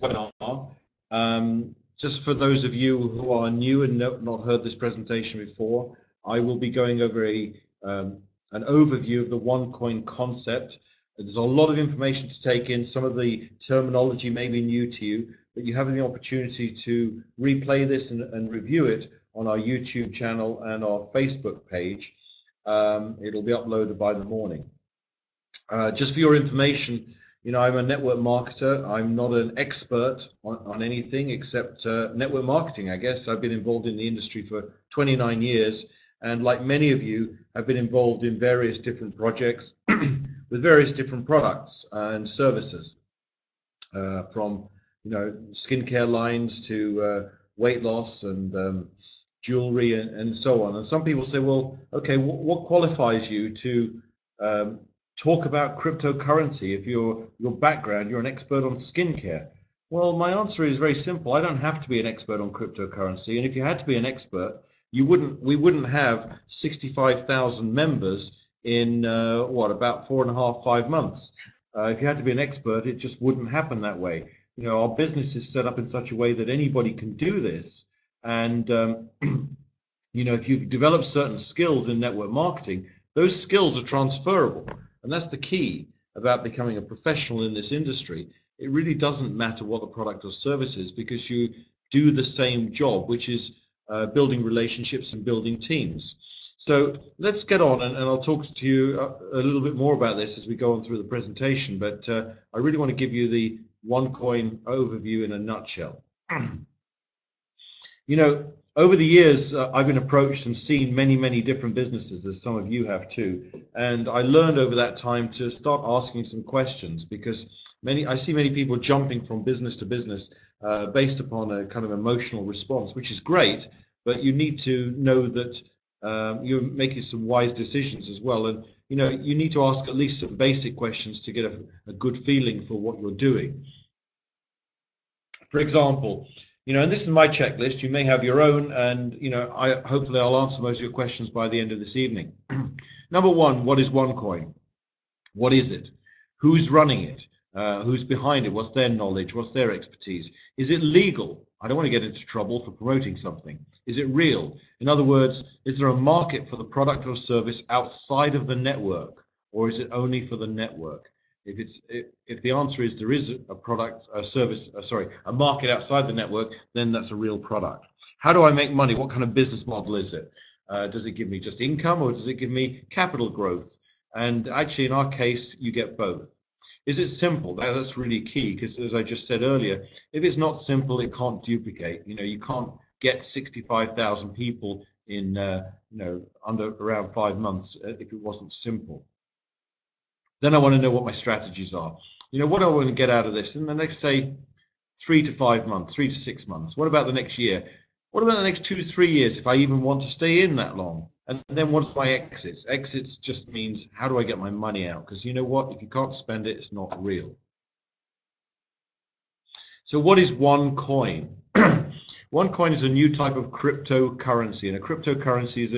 webinar. Just for those of you who are new and not heard this presentation before, I will be going over an overview of the OneCoin concept. There's a lot of information to take in. Some of the terminology may be new to you, but you have the opportunity to replay this and review it on our YouTube channel and our Facebook page. It'll be uploaded by the morning. Just for your information, I'm a network marketer. I'm not an expert on anything except network marketing, I guess. I've been involved in the industry for 29 years, and like many of you, I've been involved in various different projects with various different products and services, from skincare lines to weight loss and jewelry and so on. And some people say, well, okay, what qualifies you to talk about cryptocurrency if your background, you're an expert on skincare? Well, my answer is very simple. I don't have to be an expert on cryptocurrency, and if you had to be an expert, we wouldn't have 65,000 members in about 4.5, 5 months. If you had to be an expert, it just wouldn't happen that way. Our business is set up in such a way that anybody can do this, and if you've developed certain skills in network marketing, those skills are transferable. And that's the key about becoming a professional in this industry. It really doesn't matter what the product or service is, because you do the same job, which is building relationships and building teams. So let's get on, and I'll talk to you a little bit more about this as we go on through the presentation. But I really want to give you the OneCoin overview in a nutshell. Over the years, I've been approached and seen many, many different businesses, as some of you have too. And I learned over that time to start asking some questions, because I see many people jumping from business to business based upon a kind of emotional response, which is great, but you need to know that you're making some wise decisions as well. And, you need to ask at least some basic questions to get a good feeling for what you're doing. For example, and this is my checklist. You may have your own, and hopefully I'll answer most of your questions by the end of this evening. Number one, what is OneCoin? What is it? Who's running it? Who's behind it? What's their knowledge? What's their expertise? Is it legal? I don't want to get into trouble for promoting something. Is it real? In other words, is there a market for the product or service outside of the network, or is it only for the network? If the answer is there is a product, a market outside the network, then that's a real product. How do I make money? What kind of business model is it? Does it give me just income, or does it give me capital growth? And actually, in our case, you get both. Is it simple? That's really key, because as I just said earlier, if it's not simple, it can't duplicate. You can't get 65,000 people in under around 5 months if it wasn't simple. Then I want to know what my strategies are. What do I want to get out of this in the next, say, 3 to 5 months, 3 to 6 months? What about the next year? What about the next 2 to 3 years, if I even want to stay in that long? And then what's my exits? Exits just means, how do I get my money out? Because you know what? If you can't spend it, it's not real. So what is OneCoin? OneCoin is a new type of cryptocurrency, and a cryptocurrency is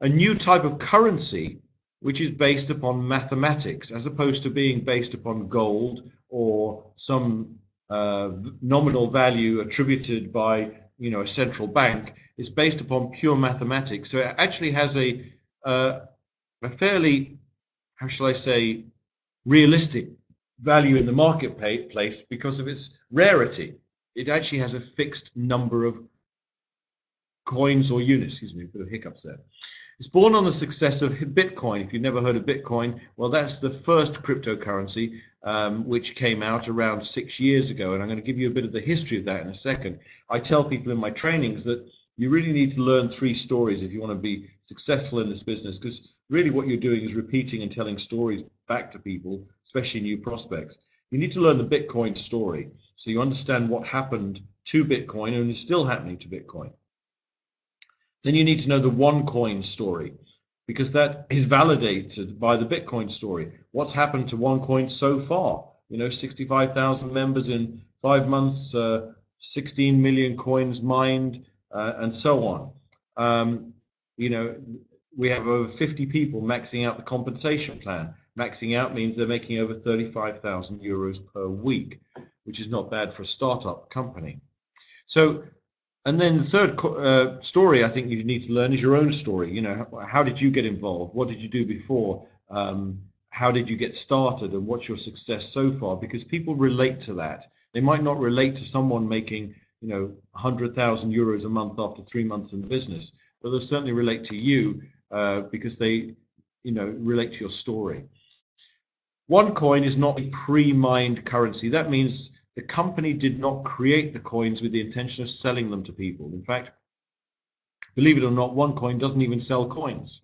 a new type of currency which is based upon mathematics, as opposed to being based upon gold or some nominal value attributed by a central bank. It's based upon pure mathematics. So it actually has a fairly, how shall I say, realistic value in the marketplace because of its rarity. It actually has a fixed number of coins or units. Excuse me, a bit of hiccups there. It's born on the success of Bitcoin. If you've never heard of Bitcoin, well, that's the first cryptocurrency which came out around 6 years ago. And I'm going to give you a bit of the history of that in a second. I tell people in my trainings that you really need to learn 3 stories if you want to be successful in this business, because really what you're doing is repeating and telling stories back to people, especially new prospects. You need to learn the Bitcoin story so you understand what happened to Bitcoin and is still happening to Bitcoin. Then you need to know the OneCoin story, because that is validated by the Bitcoin story. What's happened to OneCoin so far? 65,000 members in 5 months, 16 million coins mined, and so on. We have over 50 people maxing out the compensation plan. Maxing out means they're making over 35,000 euros per week. which is not bad for a startup company. So, and then the third story I think you need to learn is your own story. You know, how did you get involved? What did you do before? How did you get started, and what's your success so far? Because people relate to that. They might not relate to someone making, you know, 100,000 euros a month after 3 months in business, but they'll certainly relate to you because they, you know, relate to your story. OneCoin is not a pre-mined currency. That means the company did not create the coins with the intention of selling them to people. In fact, believe it or not, OneCoin doesn't even sell coins.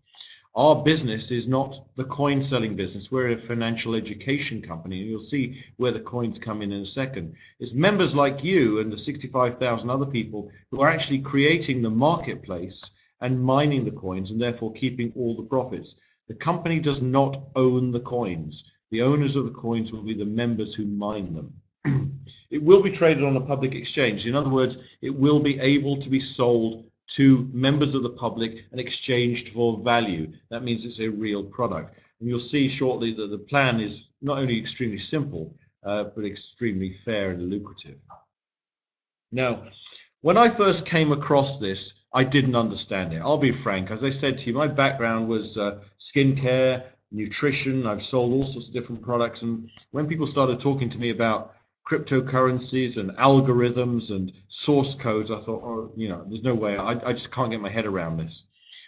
Our business is not the coin selling business. We're a financial education company, and you'll see where the coins come in a second. It's members like you and the 65,000 other people who are actually creating the marketplace and mining the coins and therefore keeping all the profits. The company does not own the coins. The owners of the coins will be the members who mine them. It will be traded on a public exchange. In other words, it will be able to be sold to members of the public and exchanged for value. That means it's a real product. And you'll see shortly that the plan is not only extremely simple, but extremely fair and lucrative. Now, when I first came across this, I didn't understand it. I'll be frank. As I said to you, my background was skincare, nutrition. I've sold all sorts of different products. And when people started talking to me about cryptocurrencies and algorithms and source codes, I thought, oh, you know, there's no way. I just can't get my head around this.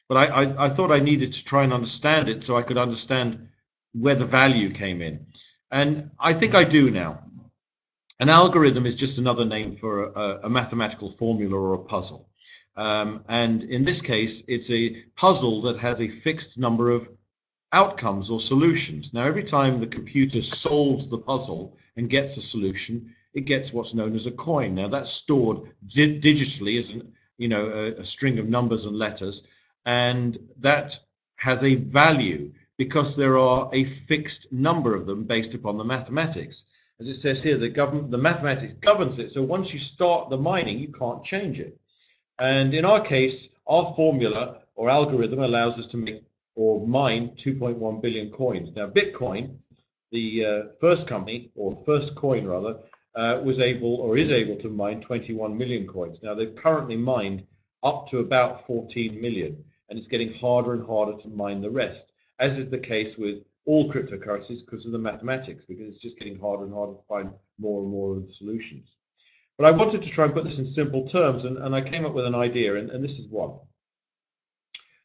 But I thought I needed to try and understand it so I could understand where the value came in. And I think I do now. An algorithm is just another name for a mathematical formula or a puzzle. And in this case, it's a puzzle that has a fixed number of outcomes or solutions. Now, every time the computer solves the puzzle and gets a solution, it gets what's known as a coin. Now, that's stored digitally as a string of numbers and letters, and that has a value because there are a fixed number of them based upon the mathematics. As it says here, the mathematics governs it. So once you start the mining, you can't change it. And in our case, our formula or algorithm allows us to make or mine 2.1 billion coins. Now, Bitcoin, the first company, or first coin rather, was able or is able to mine 21 million coins. Now, they've currently mined up to about 14 million, and it's getting harder and harder to mine the rest, as is the case with all cryptocurrencies because of the mathematics, because it's just getting harder and harder to find more and more of the solutions. But I wanted to try and put this in simple terms, and I came up with an idea, and this is one.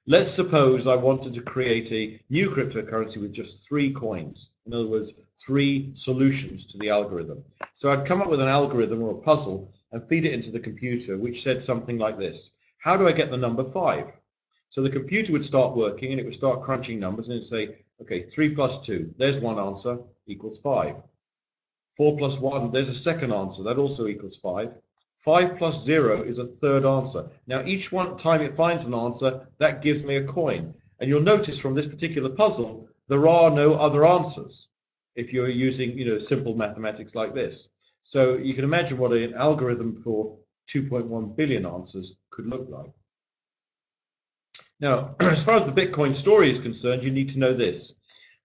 Let's suppose I wanted to create a new cryptocurrency with just 3 coins. In other words, 3 solutions to the algorithm. So I'd come up with an algorithm or a puzzle and feed it into the computer, which said something like this. How do I get the number 5? So the computer would start working and it would start crunching numbers and it'd say, okay, 3 plus 2, there's one answer, equals 5. 4 plus 1, there's a second answer, that also equals 5. 5 plus 0 is a third answer. Now, each time it finds an answer, that gives me a coin. And you'll notice from this particular puzzle, there are no other answers if you're using, simple mathematics like this. So you can imagine what an algorithm for 2.1 billion answers could look like. Now, as far as the Bitcoin story is concerned, you need to know this.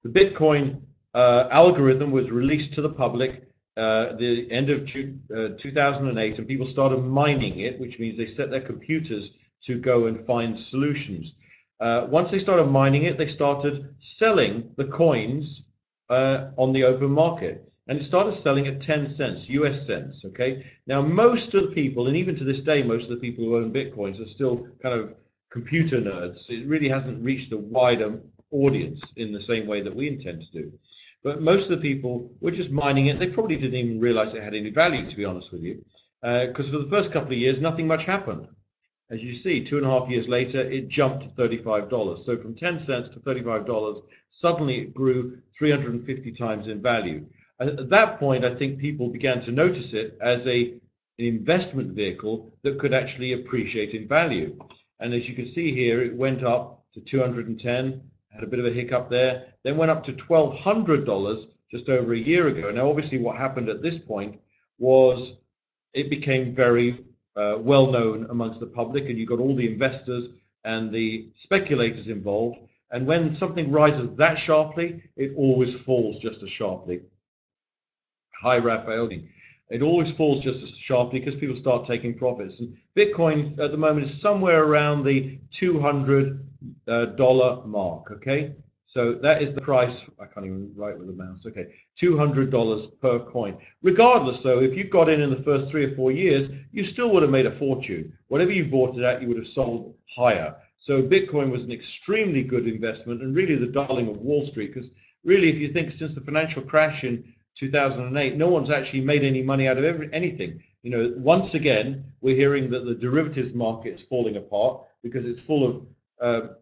The Bitcoin algorithm was released to the public the end of 2008, and people started mining it, which means they set their computers to go and find solutions. Once they started mining it, they started selling the coins on the open market, and it started selling at 10 cents, US cents, okay? Now, most of the people, and even to this day, most of the people who own Bitcoins are still kind of computer nerds. It really hasn't reached the wider audience in the same way that we intend to do. But most of the people were just mining it. They probably didn't even realize it had any value, to be honest with you, because for the first couple of years, nothing much happened. As you see, 2.5 years later, it jumped to $35. So from 10 cents to $35, suddenly it grew 350 times in value. At that point, I think people began to notice it as an investment vehicle that could actually appreciate in value. And as you can see here, it went up to 210, had a bit of a hiccup there, then went up to $1,200 just over a year ago. Now, obviously, what happened at this point was it became very well known amongst the public, and you got all the investors and the speculators involved. And when something rises that sharply, it always falls just as sharply. Hi, Raphael. It always falls just as sharply because people start taking profits. And Bitcoin at the moment is somewhere around the $200 mark. Okay, so that is the price. I can't even write with the mouse. Okay, $200 per coin. Regardless, though, if you got in the first 3 or 4 years, you still would have made a fortune. Whatever you bought it at, you would have sold higher. So Bitcoin was an extremely good investment and really the darling of Wall Street, because really, if you think since the financial crash in 2008, no one's actually made any money out of anything. You know, once again, we're hearing that the derivatives market is falling apart because it's full of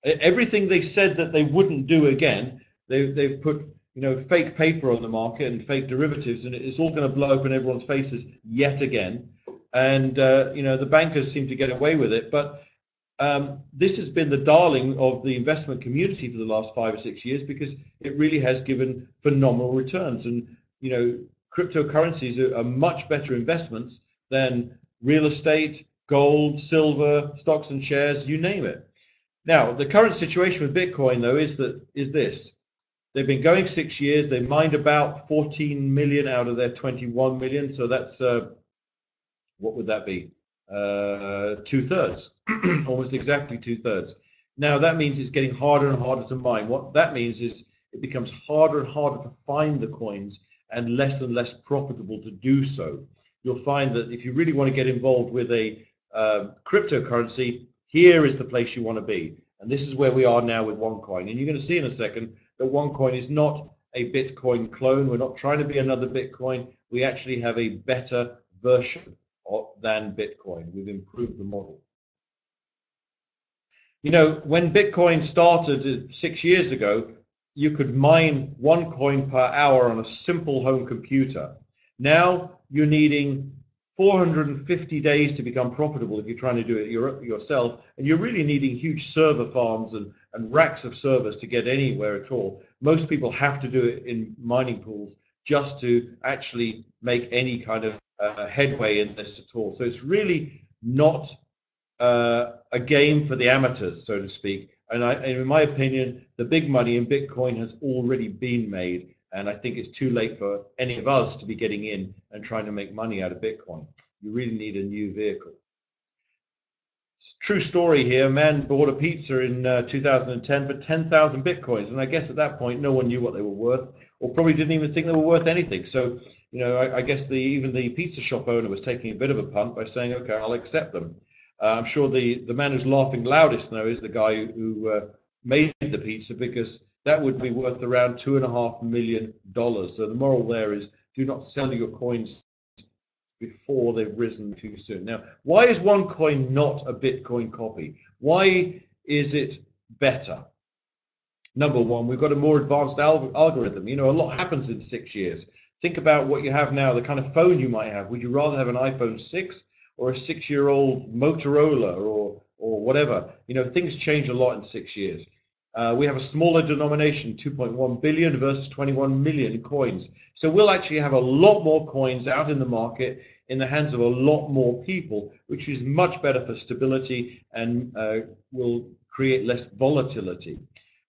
everything they said that they wouldn't do again. They've put, you know, fake paper on the market and fake derivatives, and it's all going to blow up in everyone's faces yet again. And you know, the bankers seem to get away with it, but this has been the darling of the investment community for the last 5 or 6 years because it really has given phenomenal returns. And you know, cryptocurrencies are much better investments than real estate, gold, silver, stocks and shares, you name it. Now, the current situation with Bitcoin, though, is this. They've been going 6 years. They mined about 14 million out of their 21 million. So that's, what would that be? 2/3, almost exactly 2/3. Now that means it's getting harder and harder to mine. What that means is it becomes harder and harder to find the coins and less profitable to do so. You'll find that if you really want to get involved with a cryptocurrency, here is the place you want to be. And this is where we are now with OneCoin. And you're going to see in a second that OneCoin is not a Bitcoin clone. We're not trying to be another Bitcoin. We actually have a better version than Bitcoin. We've improved the model. You know, when Bitcoin started 6 years ago, you could mine 1 coin per hour on a simple home computer. Now you're needing 450 days to become profitable if you're trying to do it yourself, and you're really needing huge server farms and racks of servers to get anywhere at all. Most people have to do it in mining pools just to actually make any kind of headway in this at all. So it's really not a game for the amateurs, so to speak. And in my opinion, the big money in Bitcoin has already been made. And I think it's too late for any of us to be getting in and trying to make money out of Bitcoin. You really need a new vehicle. True story here. A man bought a pizza in 2010 for 10,000 Bitcoins. And I guess at that point, no one knew what they were worth, or probably didn't even think they were worth anything. So, you know, I guess even the pizza shop owner was taking a bit of a punt by saying, okay, I'll accept them. I'm sure the man who's laughing loudest now is the guy who made the pizza, because that would be worth around $2.5 million. So the moral there is, do not sell your coins before they've risen too soon. Now, why is OneCoin not a Bitcoin copy? Why is it better? Number one, we've got a more advanced algorithm. You know, a lot happens in 6 years. Think about what you have now, the kind of phone you might have. Would you rather have an iPhone 6 or a 6-year-old Motorola or whatever? You know, things change a lot in 6 years. We have a smaller denomination, 2.1 billion versus 21 million coins. So we'll actually have a lot more coins out in the market in the hands of a lot more people, which is much better for stability and will create less volatility.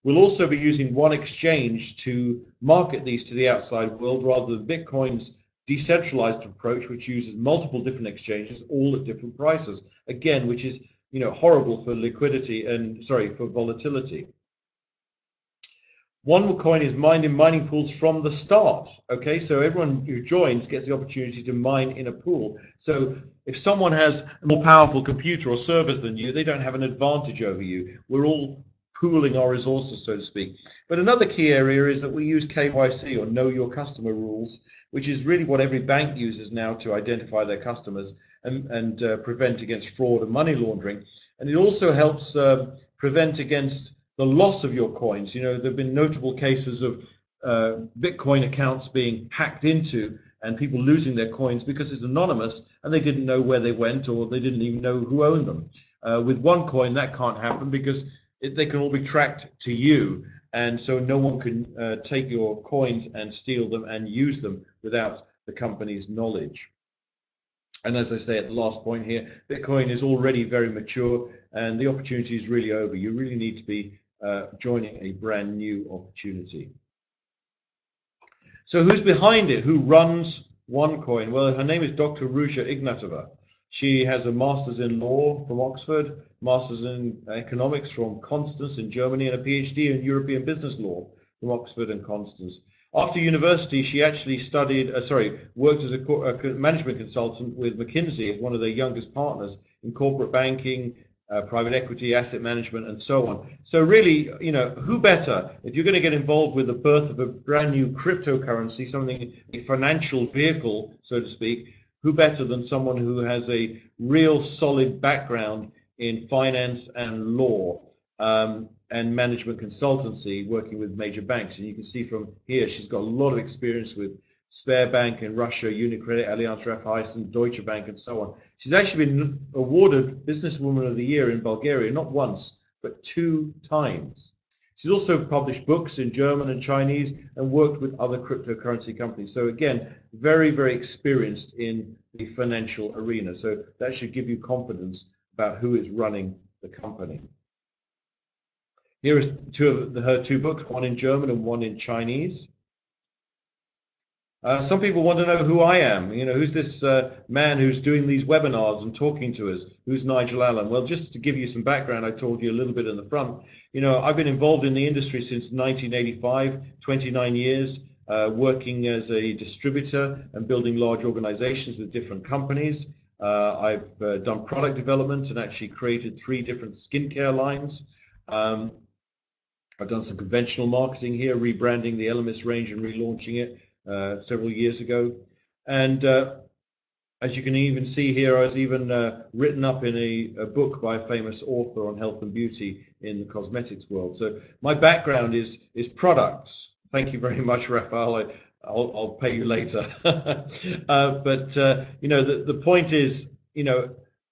We'll also be using one exchange to market these to the outside world, rather than Bitcoin's decentralized approach, which uses multiple different exchanges, all at different prices. Again, which is, you know, horrible for liquidity and, for volatility. OneCoin is mined in mining pools from the start. Okay, so everyone who joins gets the opportunity to mine in a pool. So if someone has a more powerful computer or servers than you, they don't have an advantage over you. We're all pooling our resources, so to speak. But another key area is that we use KYC, or know your customer rules, which is really what every bank uses now to identify their customers and prevent against fraud and money laundering. And it also helps prevent against the loss of your coins. You know, there have been notable cases of Bitcoin accounts being hacked into and people losing their coins because it's anonymous and they didn't know where they went, or they didn't even know who owned them. With OneCoin, that can't happen because they can all be tracked to you, and so no one can take your coins and steal them and use them without the company's knowledge. And as I say at the last point here, Bitcoin is already very mature and the opportunity is really over. You really need to be joining a brand new opportunity. So who's behind it? Who runs OneCoin. Well, her name is Dr. Ruja Ignatova. She has a master's in law from Oxford, master's in economics from Constance in Germany, and a PhD in European business law from Oxford and Constance. After university, she actually worked as a management consultant with McKinsey as one of their youngest partners in corporate banking, private equity, asset management, and so on. So really, who better, if you're going to get involved with the birth of a brand new cryptocurrency, a financial vehicle, so to speak, who better than someone who has a real solid background in finance and law, and management consultancy, working with major banks. And you can see from here, she's got a lot of experience with Sberbank in Russia, Unicredit, Allianz Raiffeisen, Deutsche Bank, and so on. She's actually been awarded Businesswoman of the Year in Bulgaria, not once, but 2 times. She's also published books in German and Chinese and worked with other cryptocurrency companies. So again, very, very experienced in the financial arena. So that should give you confidence about who is running the company. Here is her 2 books, one in German and one in Chinese. Some people want to know who I am. Who's this man who's doing these webinars and talking to us? Who's Nigel Allen? Well, just to give you some background, I told you a little bit in the front. I've been involved in the industry since 1985, 29 years, working as a distributor and building large organizations with different companies. I've done product development and actually created 3 different skincare lines. I've done some conventional marketing here, rebranding the Elemis range and relaunching it several years ago. And as you can even see here, I was even written up in a book by a famous author on health and beauty in the cosmetics world. So my background is products. Thank you very much, Raphael. I'll pay you later. But the point is,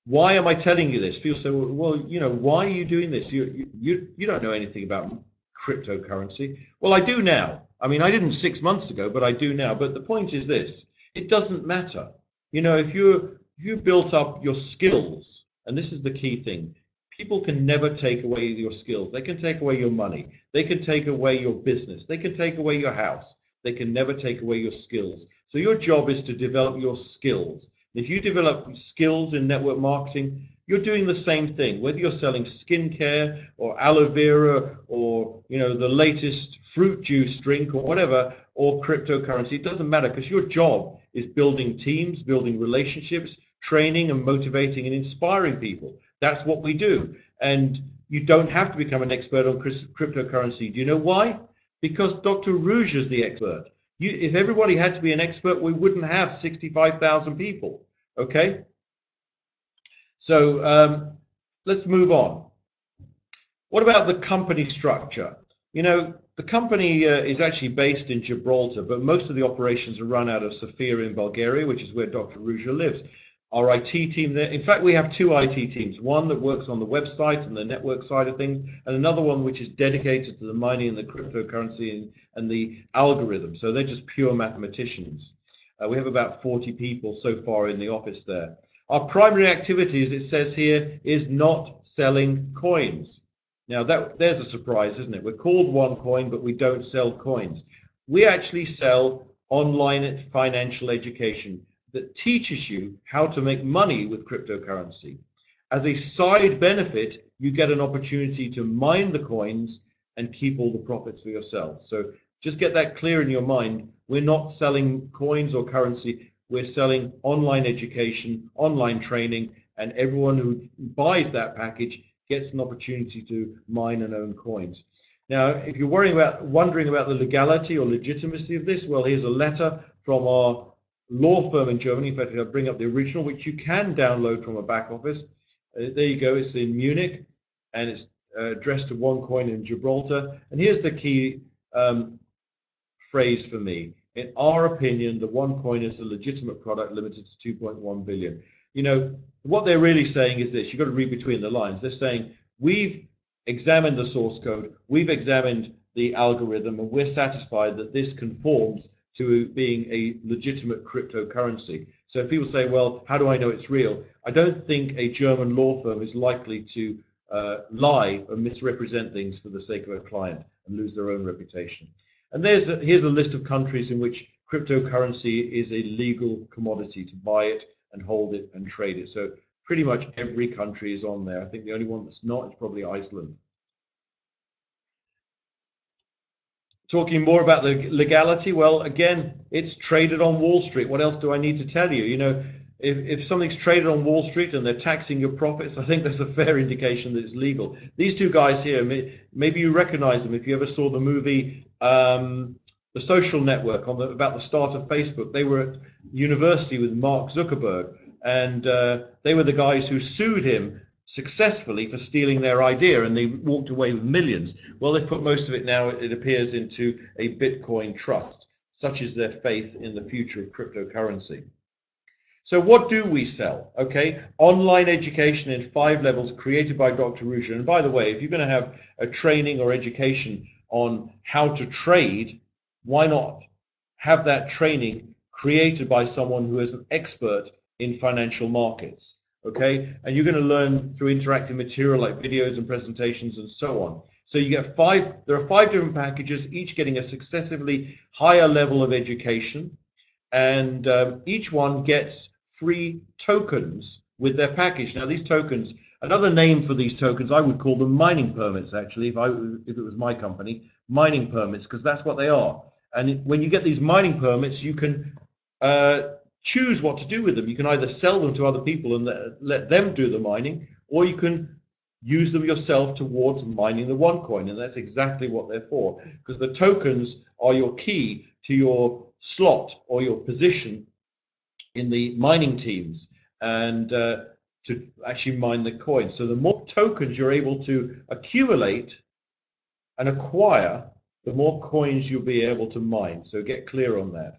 why am I telling you this? People say, well, why are you doing this? You don't know anything about cryptocurrency. Well, I do now. I mean, I didn't 6 months ago, but I do now. But the point is this: it doesn't matter. If you built up your skills, and this is the key thing, people can never take away your skills. They can take away your money. They can take away your business. They can take away your house. They can never take away your skills. So your job is to develop your skills. If you develop skills in network marketing, you're doing the same thing, whether you're selling skincare or aloe vera or the latest fruit juice drink or whatever, or cryptocurrency. It doesn't matter, because your job is building teams, building relationships, training and motivating and inspiring people. That's what we do. And you don't have to become an expert on cryptocurrency. Do you know why? Because Dr. Ruja is the expert. If everybody had to be an expert, we wouldn't have 65,000 people. Okay? So let's move on. What about the company structure? The company is actually based in Gibraltar, but most of the operations are run out of Sofia in Bulgaria, which is where Dr. Ruja lives. Our IT team there, in fact, we have 2 IT teams, one that works on the website and the network side of things, and another one which is dedicated to the mining and the cryptocurrency and the algorithm. So they're just pure mathematicians. We have about 40 people so far in the office there. Our primary activities, it says here, is not selling coins. Now, there's a surprise, isn't it? We're called OneCoin, but we don't sell coins. We actually sell online financial education that teaches you how to make money with cryptocurrency. As a side benefit, you get an opportunity to mine the coins and keep all the profits for yourself. So just get that clear in your mind. We're not selling coins or currency. We're selling online education, online training, and everyone who buys that package gets an opportunity to mine and own coins. Now, if you're wondering about the legality or legitimacy of this, well, here's a letter from our law firm in Germany. In fact, I'll bring up the original, which you can download from a back office. There you go. It's in Munich, and it's addressed to OneCoin in Gibraltar. And here's the key phrase for me. In our opinion, the OneCoin is a legitimate product limited to 2.1 billion. What they're really saying is this. You've got to read between the lines. They're saying, we've examined the source code, we've examined the algorithm, and we're satisfied that this conforms to being a legitimate cryptocurrency. So if people say, well, how do I know it's real? I don't think a German law firm is likely to lie or misrepresent things for the sake of a client and lose their own reputation. And here's a list of countries in which cryptocurrency is a legal commodity to buy it and hold it and trade it. So pretty much every country is on there. I think the only one that's not is probably Iceland. Talking more about the legality, well, again, it's traded on Wall Street. What else do I need to tell you? You know, if something's traded on Wall Street and they're taxing your profits, I think that's a fair indication that it's legal. These two guys here, maybe you recognize them if you ever saw the movie The Social Network about the start of Facebook. They were at university with Mark Zuckerberg, and they were the guys who sued him successfully for stealing their idea, and they walked away with millions. Well, they've put most of it now, it appears, into a Bitcoin trust. Such is their faith in the future of cryptocurrency. So what do we sell? Okay, online education in 5 levels created by Dr. Ruja. And by the way, if you're going to have a training or education on how to trade, why not have that training created by someone who is an expert in financial markets? Okay, and you're going to learn through interactive material like videos and presentations and so on. So you get there are 5 different packages, each getting a successively higher level of education, and each one gets free tokens with their package. Now these tokens, another name for these tokens, I would call them mining permits actually, if it was my company, mining permits, because that's what they are. And when you get these mining permits, you can choose what to do with them. You can either sell them to other people and let them do the mining, or you can use them yourself towards mining the OneCoin, and that's exactly what they're for, because the tokens are your key to your slot or your position in the mining teams, and to actually mine the coin. So the more tokens you're able to accumulate and acquire, the more coins you'll be able to mine. So get clear on that.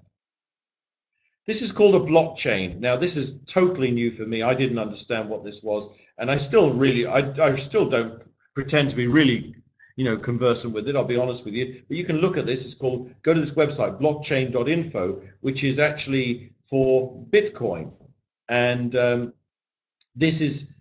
This is called a blockchain. Now, this is totally new for me. I didn't understand what this was, and I still don't pretend to be really, conversant with it. I'll be honest with you. But you can look at this. It's called, go to this website, blockchain.info, which is actually for Bitcoin. And this is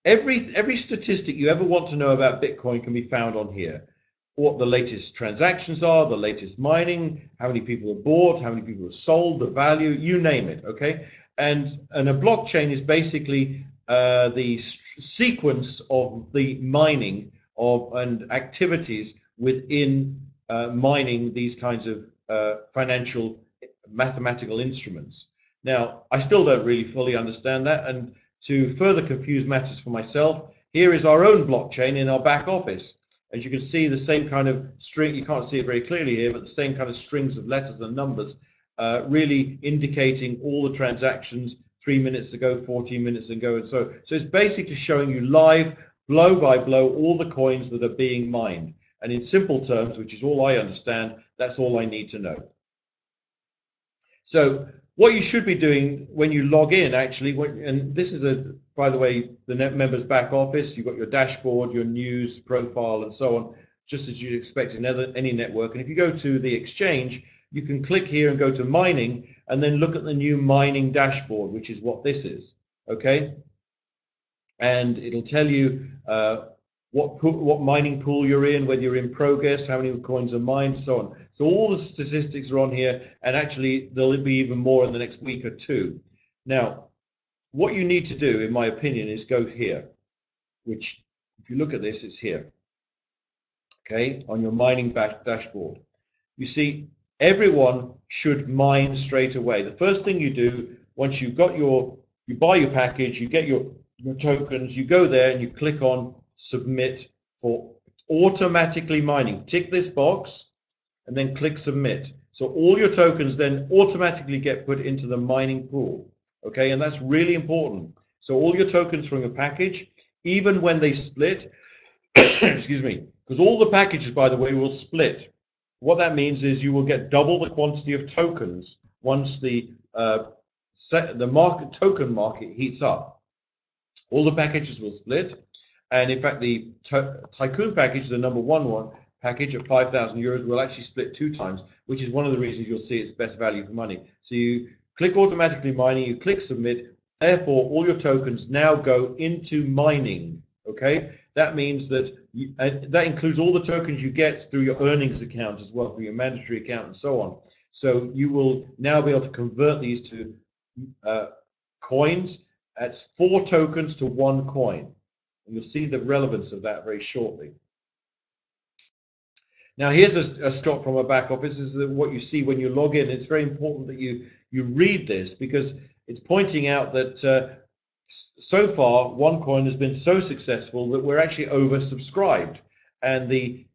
every statistic you ever want to know about Bitcoin can be found on here. What the latest transactions are, the latest mining, how many people have bought, how many people have sold, the value, you name it, okay? And a blockchain is basically the sequence of the mining and activities within mining these kinds of financial mathematical instruments. Now, I still don't really fully understand that, and to further confuse matters for myself, here is our own blockchain in our back office. As you can see, the same kind of string, you can't see it very clearly here, but the same kind of strings of letters and numbers, really indicating all the transactions 3 minutes ago, 14 minutes ago, and so it's basically showing you live, blow by blow, all the coins that are being mined. And in simple terms, which is all I understand, that's all I need to know. So what you should be doing when you log in, actually, and this is by the way, the members back office, you've got your dashboard, your news profile, and so on, just as you'd expect in any network. And if you go to the exchange, you can click here and go to mining, and then look at the new mining dashboard, which is what this is, okay? And it'll tell you what mining pool you're in, whether you're in progress, how many coins are mined, so on. So all the statistics are on here, and actually there'll be even more in the next week or two. Now, what you need to do, in my opinion, is go here, which, if you look at this, it's here, okay, on your mining dashboard. You see, everyone should mine straight away. The first thing you do, once you've got you buy your package, you get your tokens, you go there and you click on submit for automatically mining. Tick this box and then click submit. So all your tokens then automatically get put into the mining pool. Okay, and that's really important. So all your tokens from your package, even when they split, excuse me, because all the packages, by the way, will split. What that means is you will get double the quantity of tokens once the token market heats up. All the packages will split, and in fact, the Tycoon package, the number one package at 5,000 euros, will actually split 2 times, which is one of the reasons you'll see it's best value for money. So you click automatically mining, you click submit, therefore all your tokens now go into mining, okay? That means that that includes all the tokens you get through your earnings account as well, through your mandatory account and so on. So you will now be able to convert these to coins. That's 4 tokens to 1 coin. And you'll see the relevance of that very shortly. Now here's a shot from a back office. This is what you see when you log in. It's very important that you read this, because it's pointing out that so far OneCoin has been so successful that we're actually oversubscribed, and the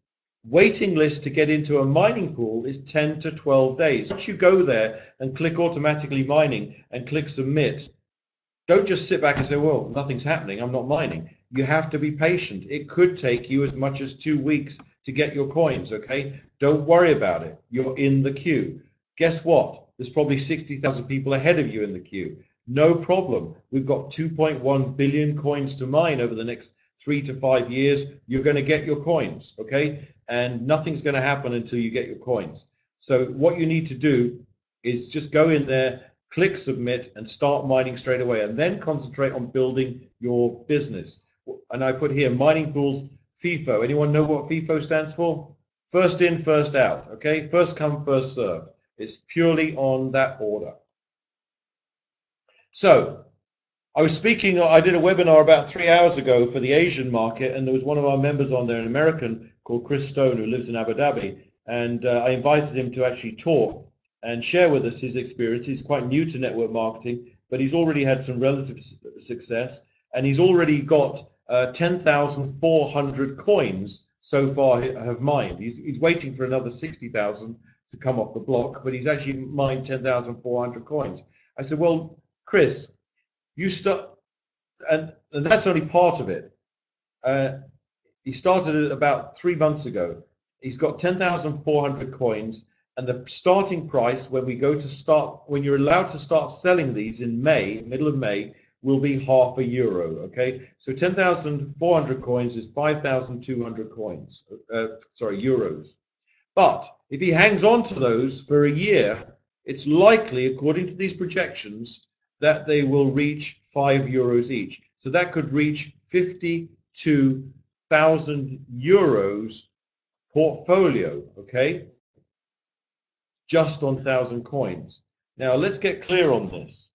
waiting list to get into a mining pool is 10 to 12 days. Once you go there and click automatically mining and click submit, don't just sit back and say, well, nothing's happening, I'm not mining. You have to be patient. It could take you as much as 2 weeks to get your coins, okay? Don't worry about it. You're in the queue. Guess what? There's probably 60,000 people ahead of you in the queue. No problem. We've got 2.1 billion coins to mine over the next 3 to 5 years. You're going to get your coins, okay? And nothing's going to happen until you get your coins. So what you need to do is just go in there, click submit, and start mining straight away, and then concentrate on building your business. And I put here mining pools FIFO. Anyone know what FIFO stands for? First in, first out, okay? First come, first serve. It's purely on that order. So I was speaking, I did a webinar about 3 hours ago for the Asian market, and there was one of our members on there, an American called Chris Stone, who lives in Abu Dhabi, and I invited him to actually talk and share with us his experience. He's quite new to network marketing, but he's already had some relative success, and he's already got 10,400 coins so far have mined. He's waiting for another 60,000 to come off the block, but he's actually mined 10,400 coins. I said, well, Chris, you start, and that's only part of it. He started it about 3 months ago. He's got 10,400 coins, and the starting price when you're allowed to start selling these in May, middle of May, will be €0.50. Okay, so 10,400 coins is 5,200 coins. Euros. But if he hangs on to those for a year, it's likely, according to these projections, that they will reach €5 each. So that could reach 52,000 euros portfolio, okay? Just on 1,000 coins. Now let's get clear on this.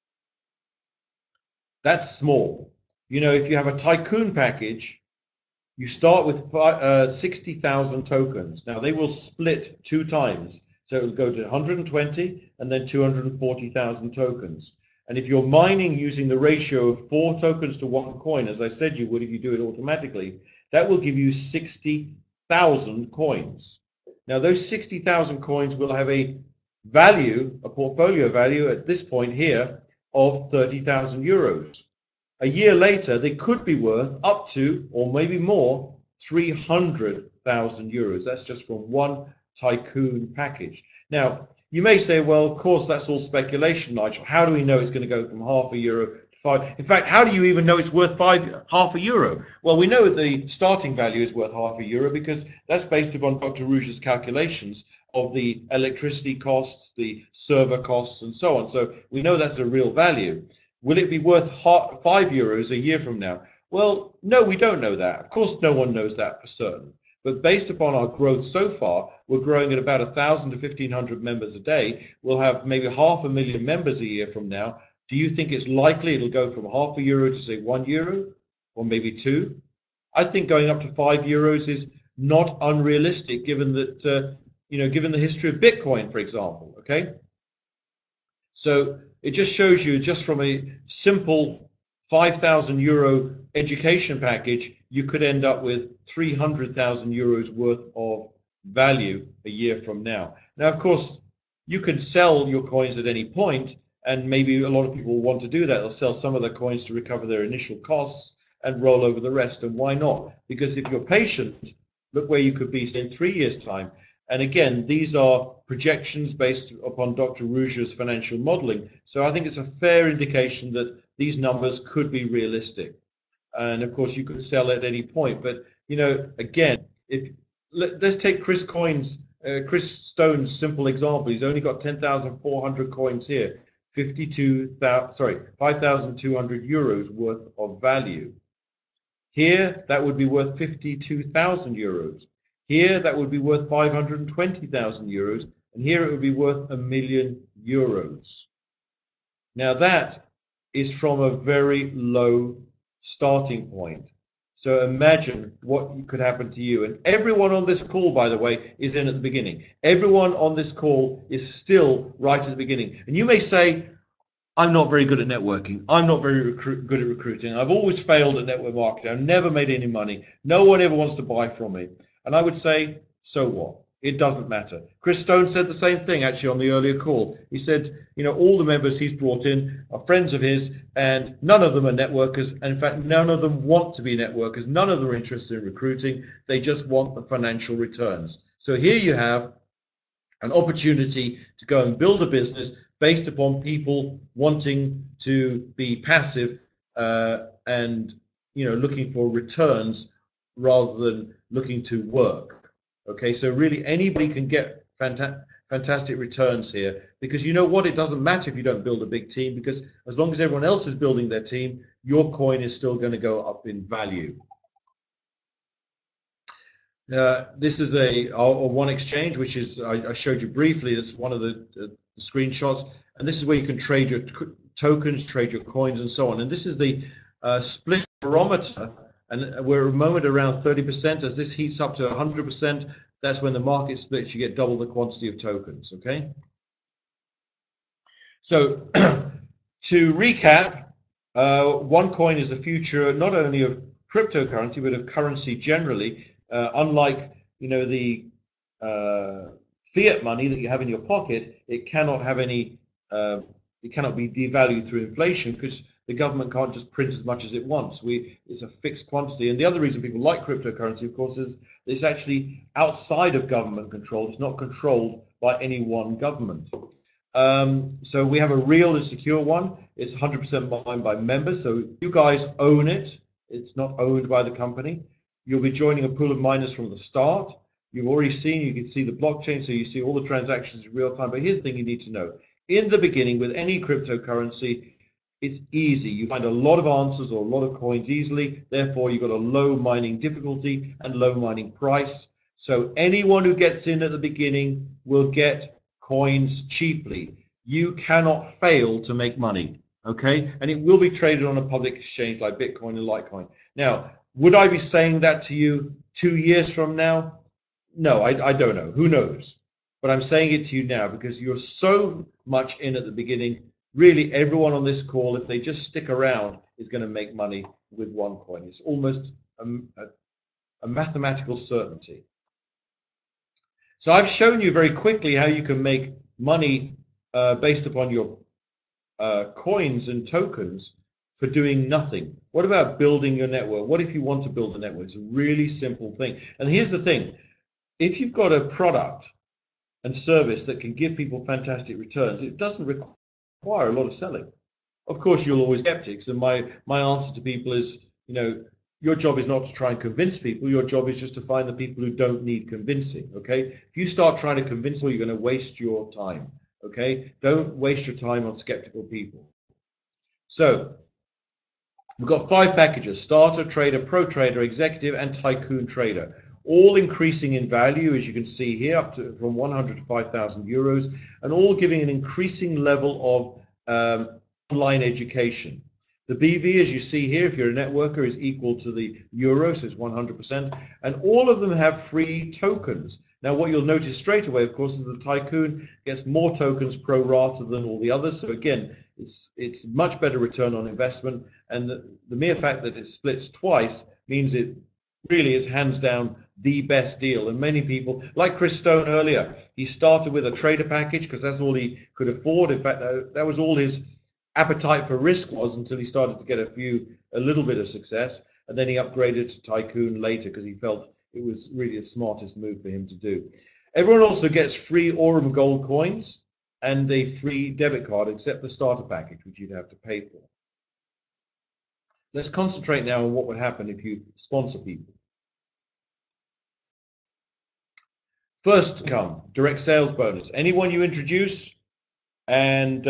That's small. You know, if you have a tycoon package, you start with 60,000 tokens. Now they will split 2 times. So it will go to 120 and then 240,000 tokens. And if you're mining using the ratio of 4 tokens to 1 coin, as I said you would if you do it automatically, that will give you 60,000 coins. Now those 60,000 coins will have a value, a portfolio value at this point here of 30,000 euros. A year later, they could be worth up to, or maybe more, 300,000 euros. That's just from one tycoon package. Now, you may say, well, of course, that's all speculation, Nigel. How do we know it's going to go from €0.50 to 5? In fact, how do you even know it's worth €0.50? Well, we know the starting value is worth €0.50 because that's based upon Dr. Rouge's calculations of the electricity costs, the server costs, and so on. So we know that's a real value. Will it be worth €5 a year from now? Well, no, we don't know that. Of course, no one knows that for certain. But based upon our growth so far, we're growing at about 1,000 to 1,500 members a day. We'll have maybe 500,000 members a year from now. Do you think it's likely it'll go from €0.50 to say €1 or maybe 2? I think going up to €5 is not unrealistic, given that given the history of Bitcoin, for example. Okay, so it just shows you, just from a simple €5,000 education package, you could end up with 300,000 euros worth of value a year from now. Now, of course, you can sell your coins at any point, and maybe a lot of people want to do that. They'll sell some of their coins to recover their initial costs and roll over the rest. And why not? Because if you're patient, look where you could be in 3 years' time. And again, these are projections based upon Dr. Rouge's financial modeling. So I think it's a fair indication that these numbers could be realistic. And of course, you could sell at any point. But, again, let's take Chris Stone's simple example. He's only got 10,400 coins here, 5,200 euros worth of value. Here, that would be worth 52,000 euros. Here, that would be worth 520,000 euros. and here it would be worth €1 million. Now that is from a very low starting point. So imagine what could happen to you. And everyone on this call, by the way, is in at the beginning. Everyone on this call is still right at the beginning. And you may say, I'm not very good at networking. I'm not very good at recruiting. I've always failed at network marketing. I've never made any money. No one ever wants to buy from me. And I would say, so what? It doesn't matter. Chris Stone said the same thing actually on the earlier call. He said, all the members he's brought in are friends of his, and none of them are networkers. And in fact, none of them want to be networkers. None of them are interested in recruiting. They just want the financial returns. So here you have an opportunity to go and build a business based upon people wanting to be passive and looking for returns rather than looking to work. Okay, so really anybody can get fantastic returns here, because you know what, it doesn't matter if you don't build a big team, because as long as everyone else is building their team, your coin is still going to go up in value. This is a one exchange, which is I showed you briefly. That's one of the screenshots, and this is where you can trade your tokens, trade your coins, and so on. And this is the split barometer, and we're at the moment around 30%. As this heats up to 100%, that's when the market splits. You get double the quantity of tokens. Okay. So to recap, OneCoin is the future not only of cryptocurrency but of currency generally. Unlike the fiat money that you have in your pocket, it cannot have any. It cannot be devalued through inflation, because the government can't just print as much as it wants. It's a fixed quantity. And the other reason people like cryptocurrency, of course, is it's actually outside of government control. It's not controlled by any one government. So we have a real and secure one. It's 100% mined by members. So you guys own it. It's not owned by the company. You'll be joining a pool of miners from the start. You've already seen, you can see the blockchain, so you see all the transactions in real time. But here's the thing you need to know. In the beginning, with any cryptocurrency, it's easy. You find a lot of answers or a lot of coins easily. Therefore, you've got a low mining difficulty and low mining price. So anyone who gets in at the beginning will get coins cheaply. You cannot fail to make money, okay? And it will be traded on a public exchange like Bitcoin and Litecoin. Now, would I be saying that to you 2 years from now? No, I don't know. Who knows? But I'm saying it to you now because you're so much in at the beginning. Really, everyone on this call, if they just stick around, is going to make money with OneCoin. It's almost a mathematical certainty. So I've shown you very quickly how you can make money based upon your coins and tokens for doing nothing. What about building your network? What if you want to build a network? It's a really simple thing. And here's the thing. If you've got a product and service that can give people fantastic returns, it doesn't require a lot of selling. Of course, you'll always get skeptics, and my answer to people is, your job is not to try and convince people. Your job is just to find the people who don't need convincing, okay? If you start trying to convince people, you're going to waste your time, okay? Don't waste your time on skeptical people. So we've got 5 packages: starter, trader, pro trader, executive, and tycoon trader, all increasing in value, as you can see here, up to from 100 to 5,000 euros, and all giving an increasing level of online education. The BV, as you see here, if you're a networker, is equal to the euro, so it's 100%, and all of them have free tokens. Now, what you'll notice straight away, of course, is the tycoon gets more tokens pro rata than all the others. So again, it's much better return on investment, and the mere fact that it splits twice means it really is hands down the best deal. And many people, like Chris Stone earlier, he started with a trader package because that's all he could afford. In fact, that was all his appetite for risk was until he started to get a little bit of success, and then he upgraded to tycoon later because he felt it was really the smartest move for him to do. Everyone also gets free Aurum gold coins and a free debit card, except the starter package, which you'd have to pay for. Let's concentrate now on what would happen if you sponsor people. First come, direct sales bonus. Anyone you introduce and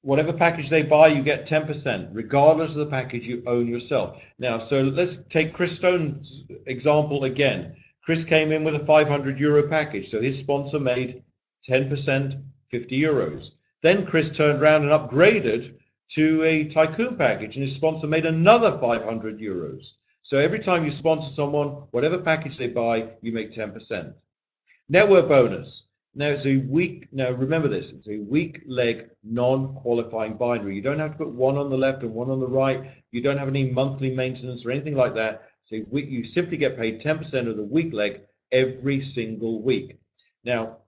whatever package they buy, you get 10%, regardless of the package you own yourself. Now, so let's take Chris Stone's example again. Chris came in with a 500 euro package, so his sponsor made 10%, 50 euros. Then Chris turned around and upgraded to a tycoon package, and his sponsor made another 500 euros. So every time you sponsor someone, whatever package they buy, you make 10%. Network bonus. Now it's a weak, now remember this, it's a weak leg non-qualifying binary. You don't have to put one on the left and one on the right. You don't have any monthly maintenance or anything like that. So you simply get paid 10% of the weak leg every single week. Now,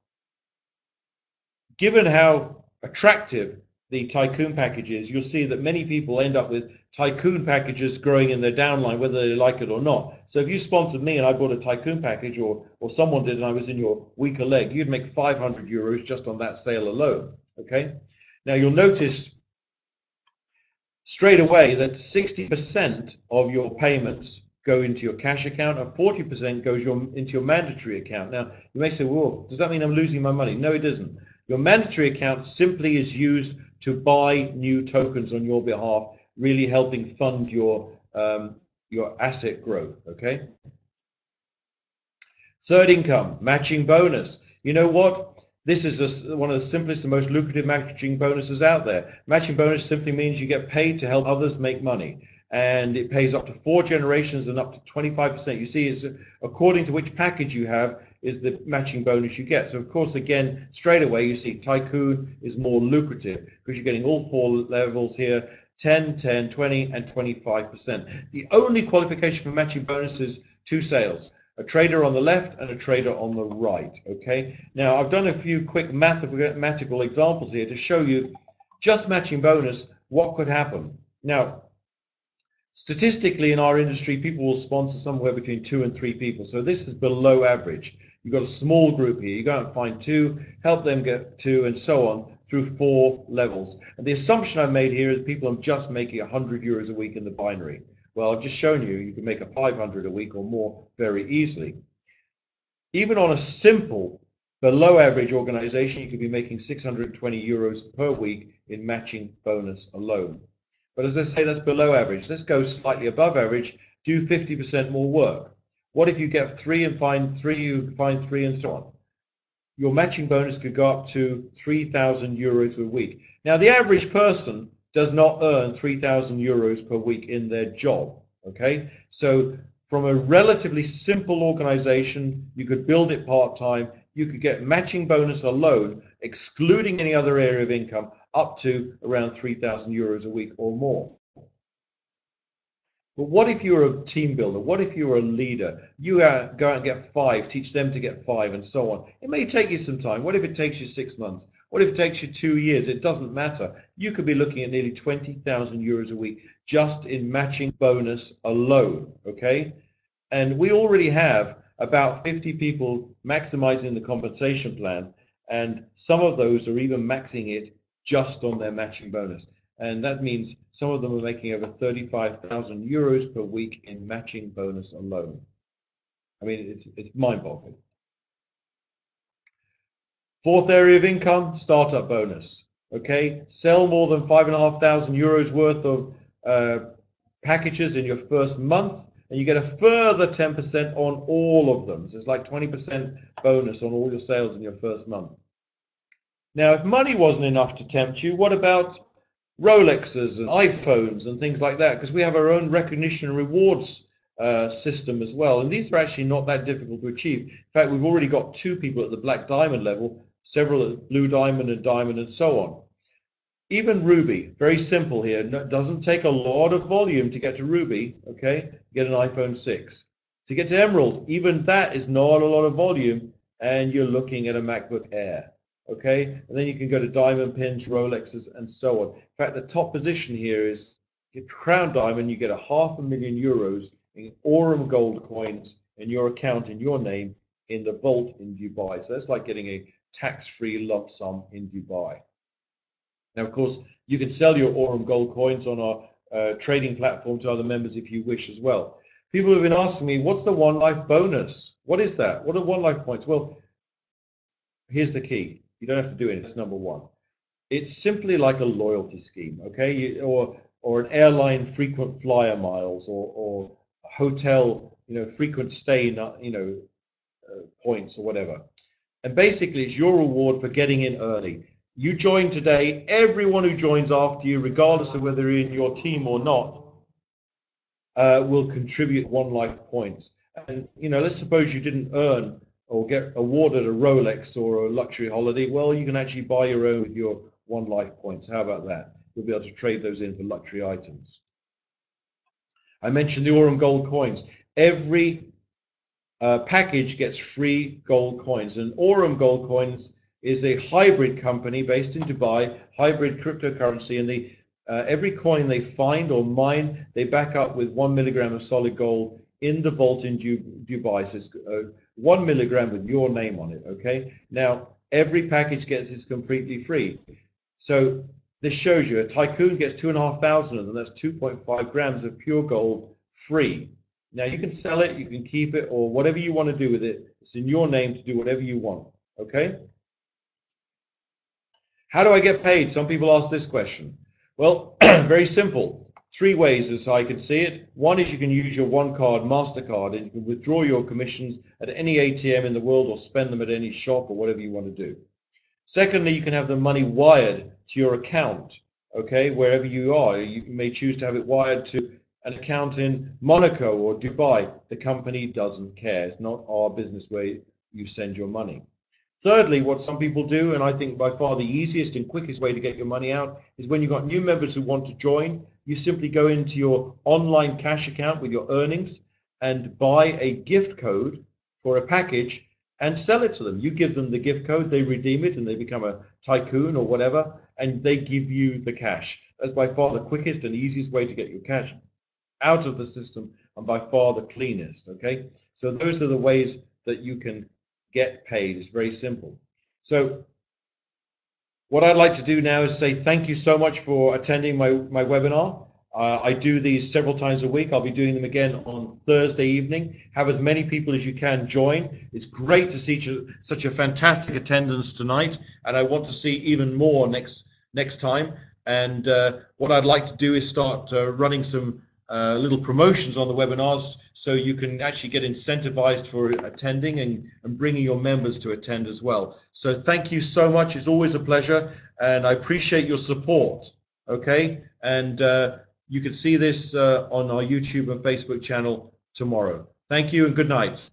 given how attractive the tycoon package is, you'll see that many people end up with tycoon packages growing in their downline, whether they like it or not. So if you sponsored me and I bought a tycoon package, or someone did and I was in your weaker leg, you'd make 500 euros just on that sale alone. Okay. Now you'll notice straight away that 60% of your payments go into your cash account and 40% goes into your mandatory account. Now you may say, well, does that mean I'm losing my money? No, it doesn't. Your mandatory account simply is used to buy new tokens on your behalf, really helping fund your asset growth. Okay. Third income, matching bonus. You know what? This is one of the simplest and most lucrative matching bonuses out there. Matching bonus simply means you get paid to help others make money, and it pays up to 4 generations and up to 25%. You see, it's according to which package you have is the matching bonus you get. So of course, again, straight away you see tycoon is more lucrative because you're getting all 4 levels here: 10, 10, 20, and 25%. The only qualification for matching bonus is 2 sales. A trader on the left and a trader on the right. Okay. Now I've done a few quick mathematical examples here to show you just matching bonus, what could happen. Now, statistically in our industry, people will sponsor somewhere between 2 and 3 people. So this is below average. You've got a small group here. You go out and find 2, help them get 2, and so on through 4 levels. And the assumption I've made here is people are just making 100 euros a week in the binary. Well, I've just shown you, you can make a 500 a week or more very easily. Even on a simple below average organization, you could be making 620 euros per week in matching bonus alone. But as I say, that's below average. Let's go slightly above average, do 50% more work. What if you get 3 and find 3, you find 3 and so on? Your matching bonus could go up to 3,000 euros a week. Now, the average person does not earn 3,000 euros per week in their job, okay? So from a relatively simple organization, you could build it part-time, you could get matching bonus alone, excluding any other area of income, up to around 3,000 euros a week or more. But what if you're a team builder? What if you're a leader? You go out and get 5, teach them to get 5, and so on. It may take you some time. What if it takes you 6 months? What if it takes you 2 years? It doesn't matter. You could be looking at nearly 20,000 euros a week just in matching bonus alone, okay? And we already have about 50 people maximizing the compensation plan, and some of those are even maxing it just on their matching bonus. And that means some of them are making over 35,000 euros per week in matching bonus alone. I mean, it's mind-boggling. Fourth area of income, startup bonus. Okay, sell more than 5,500 euros worth of packages in your first month, and you get a further 10% on all of them. So it's like 20% bonus on all your sales in your first month. Now, if money wasn't enough to tempt you, what about Rolexes and iPhones and things like that? Because we have our own recognition and rewards system as well. And these are actually not that difficult to achieve. In fact, we've already got 2 people at the black diamond level, several at blue diamond, and so on. Even Ruby, very simple here. It doesn't take a lot of volume to get to Ruby, okay? Get an iPhone 6. To get to Emerald, even that is not a lot of volume, and you're looking at a MacBook Air. Okay, and then you can go to diamond pins, Rolexes, and so on. In fact, the top position here is get crown diamond. You get 500,000 euros in Aurum gold coins in your account in your name in the vault in Dubai. So that's like getting a tax-free lump sum in Dubai. Now, of course, you can sell your Aurum gold coins on our trading platform to other members if you wish as well. People have been asking me, what's the One Life bonus? What is that? What are One Life points? Well, here's the key. You don't have to do it. That's number 1. It's simply like a loyalty scheme, okay? Or an airline frequent flyer miles, or a hotel, frequent stay, points or whatever. And basically, it's your reward for getting in early. You join today, everyone who joins after you, regardless of whether you're in your team or not, will contribute 1 life points. And let's suppose you didn't earn or get awarded a Rolex or a luxury holiday. Well, you can actually buy your own with your 1 life points. How about that? You'll be able to trade those in for luxury items. I mentioned the Aurum gold coins. Every package gets free gold coins, and Aurum Gold Coins is a hybrid company based in Dubai, hybrid cryptocurrency, and every coin they find or mine, they back up with 1 milligram of solid gold in the vault in Dubai. So it's 1 milligram with your name on it. Okay. Now every package gets this completely free. So this shows you a tycoon gets 2,500 of them. That's 2.5 grams of pure gold free. Now you can sell it, you can keep it, or whatever you want to do with it. It's in your name to do whatever you want. Okay. How do I get paid? Some people ask this question. Well, very simple. 3 ways as I can see it. One is you can use your OneCard MasterCard and you can withdraw your commissions at any ATM in the world or spend them at any shop or whatever you want to do. Secondly, you can have the money wired to your account, okay, wherever you are. You may choose to have it wired to an account in Monaco or Dubai. The company doesn't care. It's not our business where you send your money. Thirdly, what some people do, and I think by far the easiest and quickest way to get your money out, is when you've got new members who want to join, you simply go into your online cash account with your earnings and buy a gift code for a package and sell it to them. You give them the gift code, they redeem it, and they become a tycoon or whatever, and they give you the cash. That's by far the quickest and easiest way to get your cash out of the system, and by far the cleanest. Okay, so those are the ways that you can get paid. It's very simple. So what I'd like to do now is say thank you so much for attending my webinar. I do these several times a week. I'll be doing them again on Thursday evening. Have as many people as you can join. It's great to see such a fantastic attendance tonight, and I want to see even more next time. And what I'd like to do is start running some little promotions on the webinars so you can actually get incentivized for attending and bringing your members to attend as well. So thank you so much. It's always a pleasure, and I appreciate your support. Okay, and you can see this on our YouTube and Facebook channel tomorrow. Thank you and good night.